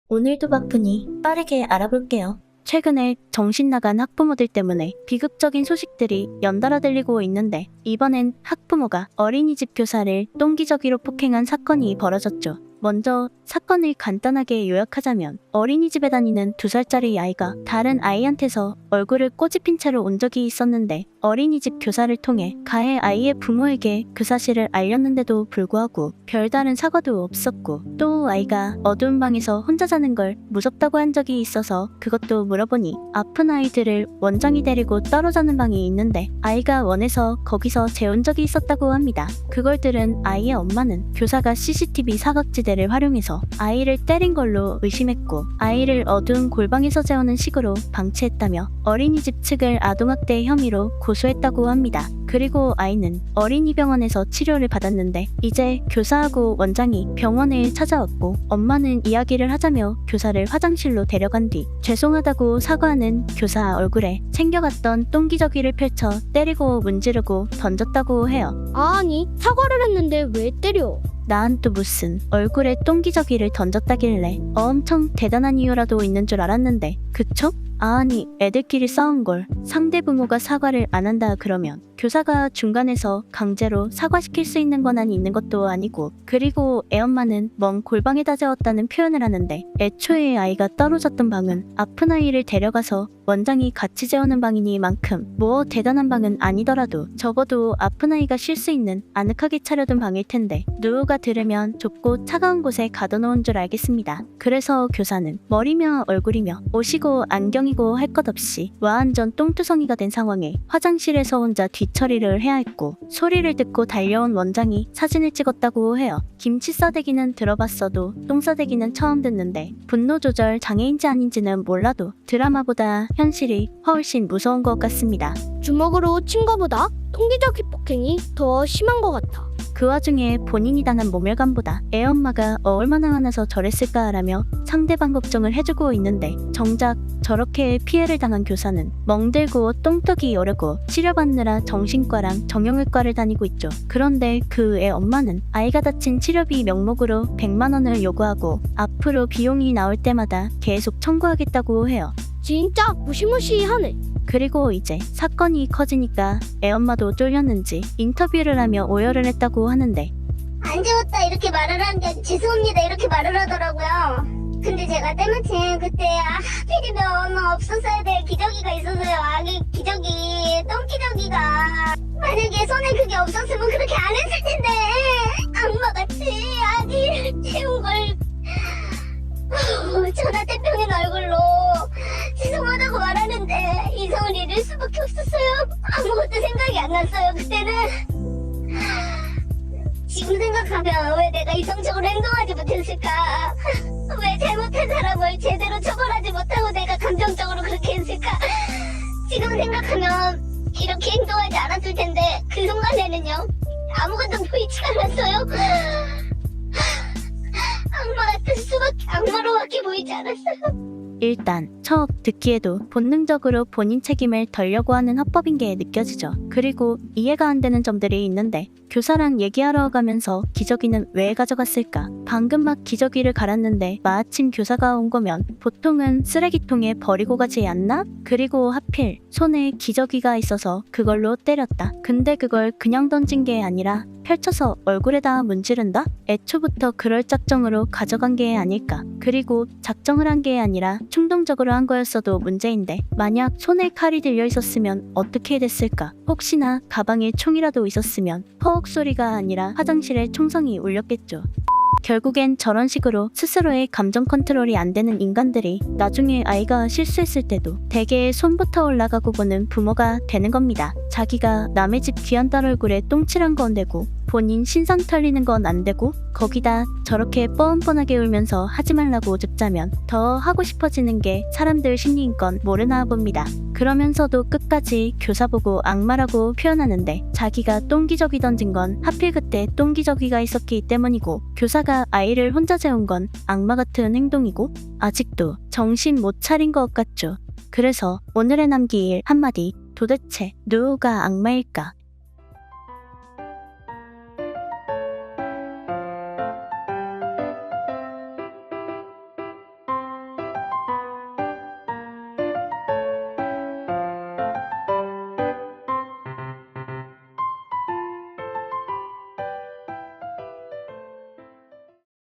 오늘도 바쁘니 빠르게 알아볼게요. 최근에 정신 나간 학부모들 때문에 비극적인 소식들이 연달아 들리고 있는데 이번엔 학부모가 어린이집 교사를 똥기저귀로 폭행한 사건이 벌어졌죠. 먼저 사건을 간단하게 요약하자면 어린이집에 다니는 2살짜리 아이가 다른 아이한테서 얼굴을 꼬집힌 채로 온 적이 있었는데 어린이집 교사를 통해 가해 아이의 부모에게 그 사실을 알렸는데도 불구하고 별다른 사과도 없었고 또 아이가 어두운 방에서 혼자 자는 걸 무섭다고 한 적이 있어서 그것도 물어보니 아픈 아이들을 원장이 데리고 따로 자는 방이 있는데 아이가 원해서 거기서 재운 적이 있었다고 합니다. 그걸 들은 아이의 엄마는 교사가 CCTV 사각지대를 활용해서 아이를 때린 걸로 의심했고 아이를 어두운 골방에서 재우는 식으로 방치했다며 어린이집 측을 아동학대 혐의로 고소했다고 합니다. 그리고 아이는 어린이병원에서 치료를 받았는데 이제 교사하고 원장이 병원에 찾아왔고 엄마는 이야기를 하자며 교사를 화장실로 데려간 뒤 죄송하다고 사과하는 교사 얼굴에 챙겨갔던 똥기저귀를 펼쳐 때리고 문지르고 던졌다고 해요. 아니, 사과를 했는데 왜 때려? 난 또 무슨 얼굴에 똥기저귀를 던졌다길래 엄청 대단한 이유라도 있는 줄 알았는데 그쵸? 아니 애들끼리 싸운 걸 상대 부모가 사과를 안 한다 그러면 교사가 중간에서 강제로 사과시킬 수 있는 권한이 있는 것도 아니고 그리고 애엄마는 먼 골방에다 재웠다는 표현을 하는데 애초에 아이가 따로 잤던 방은 아픈 아이를 데려가서 원장이 같이 재우는 방이니만큼 뭐 대단한 방은 아니더라도 적어도 아픈 아이가 쉴 수 있는 아늑하게 차려둔 방일 텐데 누가 들으면 좁고 차가운 곳에 가둬놓은 줄 알겠습니다. 그래서 교사는 머리며 얼굴이며 옷이고 안경이고 할 것 없이 완전 똥투성이가 된 상황에 화장실에서 혼자 뒤처리를 해야 했고 소리를 듣고 달려온 원장이 사진을 찍었다고 해요. 김치 싸대기는 들어봤어도 똥 싸대기는 처음 듣는데 분노 조절 장애인지 아닌지는 몰라도 드라마보다 현실이 훨씬 무서운 것 같습니다. 주먹으로 친 거보다 똥기저귀 폭행이 더 심한 것 같아. 그 와중에 본인이 당한 모멸감보다 애엄마가 얼마나 화나서 저랬을까라며 상대방 걱정을 해주고 있는데 정작 저렇게 피해를 당한 교사는 멍들고 똥떡이 여르고 치료받느라 정신과랑 정형외과를 다니고 있죠. 그런데 그 애엄마는 아이가 다친 치료비 명목으로 100만 원을 요구하고 앞으로 비용이 나올 때마다 계속 청구하겠다고 해요. 진짜 무시무시하네. 그리고 이제 사건이 커지니까 애엄마도 쫄렸는지 인터뷰를 하며 오열을 했다고 하는데 안 재웠다 이렇게 말을 하는데 죄송합니다 이렇게 말을 하더라고요. 근데 제가 때마침 그때 하필이면 없었어야 될 기저귀가 있어서요. 아기 기저귀, 똥기저귀가 만약에 손에 그게 없었으면 그렇게 안 했을 텐데 악마같이 아기를 채운 걸 전화 대표님 얼굴로 죄송하다고 말하는데 이성을 잃을 수밖에 없었어요. 아무것도 생각이 안 났어요 그때는. 지금 생각하면 왜 내가 이성적으로 행동하지 못했을까? 왜 잘못한 사람을 제대로 처벌하지 못하고 내가 감정적으로 그렇게 했을까? 지금 생각하면 이렇게 행동하지 않았을 텐데 그 순간에는요 아무것도 보이지가 않았어요. 악마로밖에 보이지 않았어요. 일단 처음 듣기에도 본능적으로 본인 책임을 덜려고 하는 화법인 게 느껴지죠. 그리고 이해가 안 되는 점들이 있는데 교사랑 얘기하러 가면서 기저귀는 왜 가져갔을까? 방금 막 기저귀를 갈았는데 마침 교사가 온 거면 보통은 쓰레기통에 버리고 가지 않나? 그리고 하필 손에 기저귀가 있어서 그걸로 때렸다. 근데 그걸 그냥 던진 게 아니라 펼쳐서 얼굴에다 문지른다? 애초부터 그럴 작정으로 가져간 게 아닐까? 그리고 작정을 한 게 아니라 충동적으로 한 거였어도 문제인데 만약 손에 칼이 들려 있었으면 어떻게 됐을까? 혹시나 가방에 총이라도 있었으면 허욱 소리가 아니라 화장실에 총성이 울렸겠죠. 결국엔 저런 식으로 스스로의 감정 컨트롤이 안 되는 인간들이 나중에 아이가 실수했을 때도 대개 손부터 올라가고 보는 부모가 되는 겁니다. 자기가 남의 집 귀한 딸 얼굴에 똥칠한 건 되고 본인 신상 털리는 건 안 되고 거기다 저렇게 뻔뻔하게 울면서 하지 말라고 줍자면 더 하고 싶어지는 게 사람들 심리인 건 모르나 봅니다. 그러면서도 끝까지 교사 보고 악마라고 표현하는데 자기가 똥기저귀 던진 건 하필 그때 똥기저귀가 있었기 때문이고 교사가 아이를 혼자 재운 건 악마 같은 행동이고 아직도 정신 못 차린 것 같죠. 그래서 오늘의 남길 한마디 도대체 누가 악마일까?